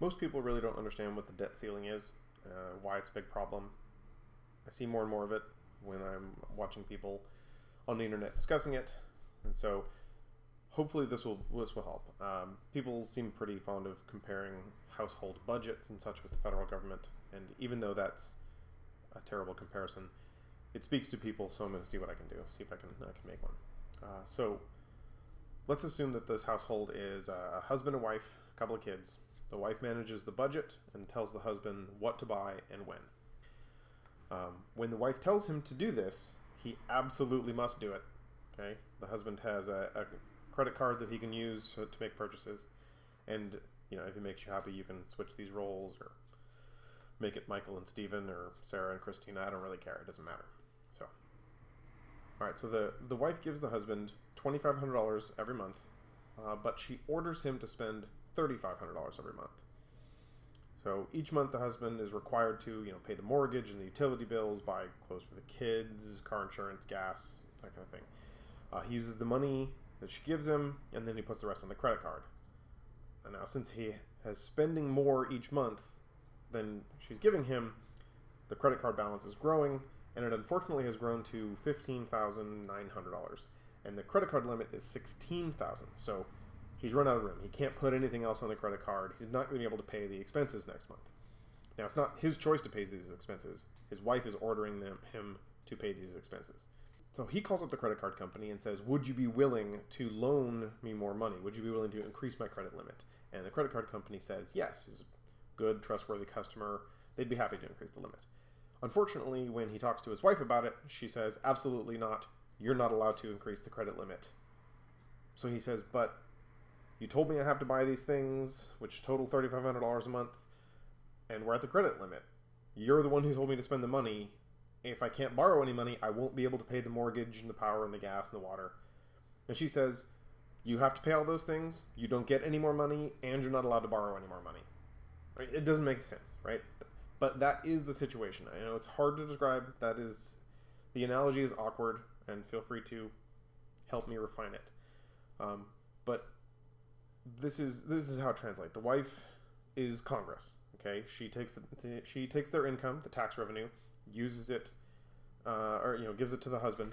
Most people really don't understand what the debt ceiling is, why it's a big problem. I see more and more of it when I'm watching people on the internet discussing it, and so hopefully this will help. People seem pretty fond of comparing household budgets and such with the federal government, and even though that's a terrible comparison, it speaks to people, so I'm going to see what I can do, see if I can make one. So let's assume that this household is a husband and wife, a couple of kids. The wife manages the budget and tells the husband what to buy and when. When the wife tells him to do this, he absolutely must do it. Okay, the husband has a credit card that he can use to make purchases, and if it makes you happy, you can switch these roles or make it Michael and Stephen or Sarah and Christina. I don't really care. It doesn't matter. So, all right. So the wife gives the husband $2,500 every month, but she orders him to spend $3,500 every month. So each month the husband is required to pay the mortgage and the utility bills, buy clothes for the kids, car insurance, gas, that kind of thing. He uses the money that she gives him, and then he puts the rest on the credit card. And now, since he has spending more each month than she's giving him, the credit card balance is growing, and it unfortunately has grown to $15,900. And the credit card limit is $16,000. So he's run out of room. He can't put anything else on the credit card. He's not going to be able to pay the expenses next month. Now, it's not his choice to pay these expenses. His wife is ordering him to pay these expenses. So he calls up the credit card company and says, would you be willing to loan me more money? Would you be willing to increase my credit limit? And the credit card company says, yes, he's a good, trustworthy customer. They'd be happy to increase the limit. Unfortunately, when he talks to his wife about it, she says, absolutely not. You're not allowed to increase the credit limit. So he says, but you told me I have to buy these things, which total $3,500 a month, and we're at the credit limit. You're the one who told me to spend the money. If I can't borrow any money, I won't be able to pay the mortgage and the power and the gas and the water. And she says, you have to pay all those things, you don't get any more money, and you're not allowed to borrow any more money. Right? It doesn't make sense, right? But that is the situation. I know it's hard to describe. That is, the analogy is awkward, and feel free to help me refine it. But this is how it translates. The wife is Congress. Okay, she takes their income, the tax revenue, uses it, or gives it to the husband,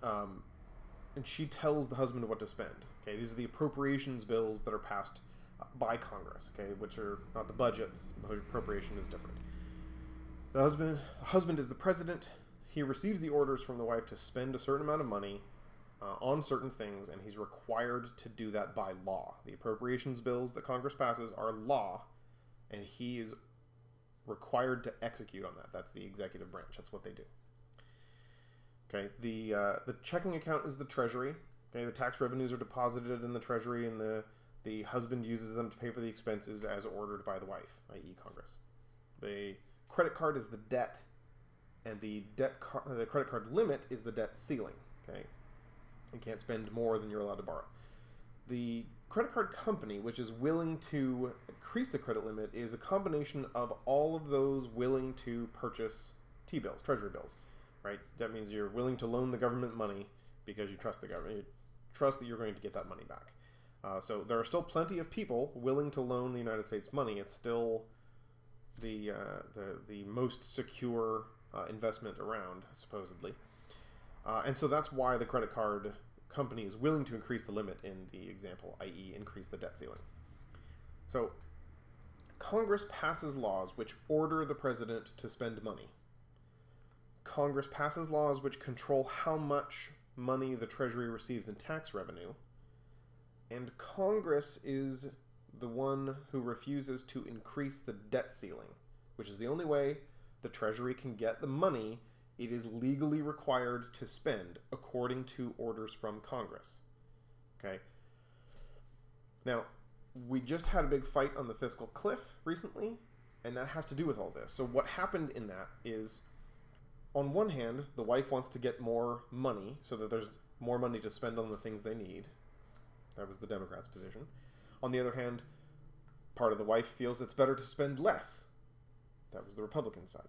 and she tells the husband what to spend. Okay, these are the appropriations bills that are passed by Congress. Okay, which are not the budgets. The appropriation is different. The husband is the president. He receives the orders from the wife to spend a certain amount of money on certain things, and he's required to do that by law. The appropriations bills that Congress passes are law, and he is required to execute on that. That's the executive branch. That's what they do. Okay, the checking account is the treasury. Okay, the tax revenues are deposited in the treasury, and the husband uses them to pay for the expenses as ordered by the wife, i.e. Congress. The credit card is the debt, and the credit card limit is the debt ceiling. Okay, you can't spend more than you're allowed to borrow. The credit card company, which is willing to increase the credit limit, is a combination of all of those willing to purchase T-bills, treasury bills, right? That means you're willing to loan the government money because you trust the government. You trust that you're going to get that money back. So there are still plenty of people willing to loan the United States money. It's still the most secure investment around, supposedly. And so that's why the credit card company is willing to increase the limit in the example, i.e. increase the debt ceiling. So Congress passes laws which order the president to spend money. Congress passes laws which control how much money the Treasury receives in tax revenue. And Congress is the one who refuses to increase the debt ceiling, which is the only way the Treasury can get the money it is legally required to spend according to orders from Congress. Okay. Now, we just had a big fight on the fiscal cliff recently, and that has to do with all this. So what happened in that is, on one hand, the wife wants to get more money so that there's more money to spend on the things they need. That was the Democrats' position. On the other hand, part of the wife feels it's better to spend less. That was the Republican side.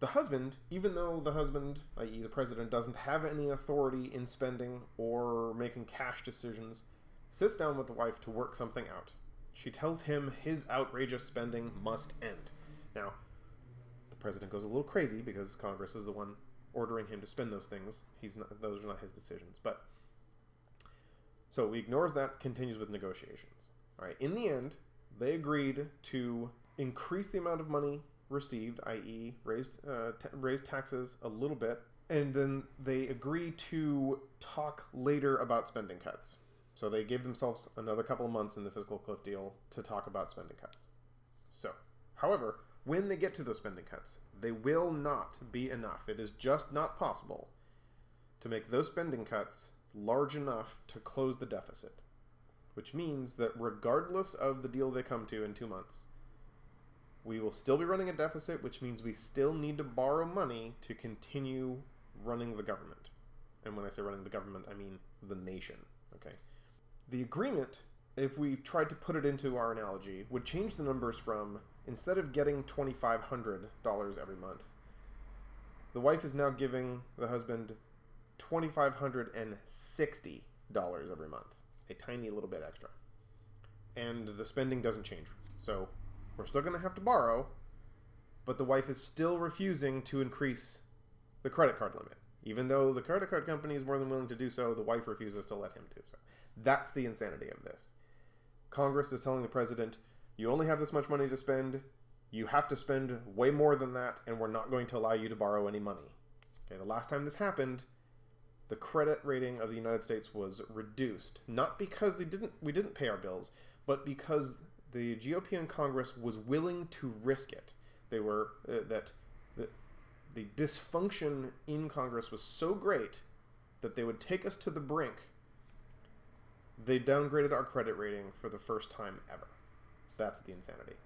The husband, even though the husband, i.e. the president, doesn't have any authority in spending or making cash decisions, sits down with the wife to work something out. She tells him his outrageous spending must end. Now, the president goes a little crazy because Congress is the one ordering him to spend those things. Those are not his decisions. But so he ignores that, continues with negotiations. All right. In the end, they agreed to increase the amount of money received, i.e., raise taxes a little bit, and then they agree to talk later about spending cuts. So they gave themselves another couple of months in the fiscal cliff deal to talk about spending cuts. So, however, when they get to those spending cuts, they will not be enough. It is just not possible to make those spending cuts large enough to close the deficit, which means that regardless of the deal they come to in 2 months, we will still be running a deficit, which means we still need to borrow money to continue running the government. And when I say running the government, I mean the nation. Okay. The agreement, if we tried to put it into our analogy, would change the numbers from, instead of getting $2,500 every month, the wife is now giving the husband $2,560 every month, a tiny little bit extra. And the spending doesn't change. So we're still going to have to borrow, but the wife is still refusing to increase the credit card limit. Even though the credit card company is more than willing to do so, the wife refuses to let him do so. That's the insanity of this. Congress is telling the president, you only have this much money to spend, you have to spend way more than that, and we're not going to allow you to borrow any money. Okay, the last time this happened, the credit rating of the United States was reduced. Not because we didn't pay our bills, but because the GOP in Congress was willing to risk it. They were, the dysfunction in Congress was so great that they would take us to the brink. They downgraded our credit rating for the first time ever. That's the insanity.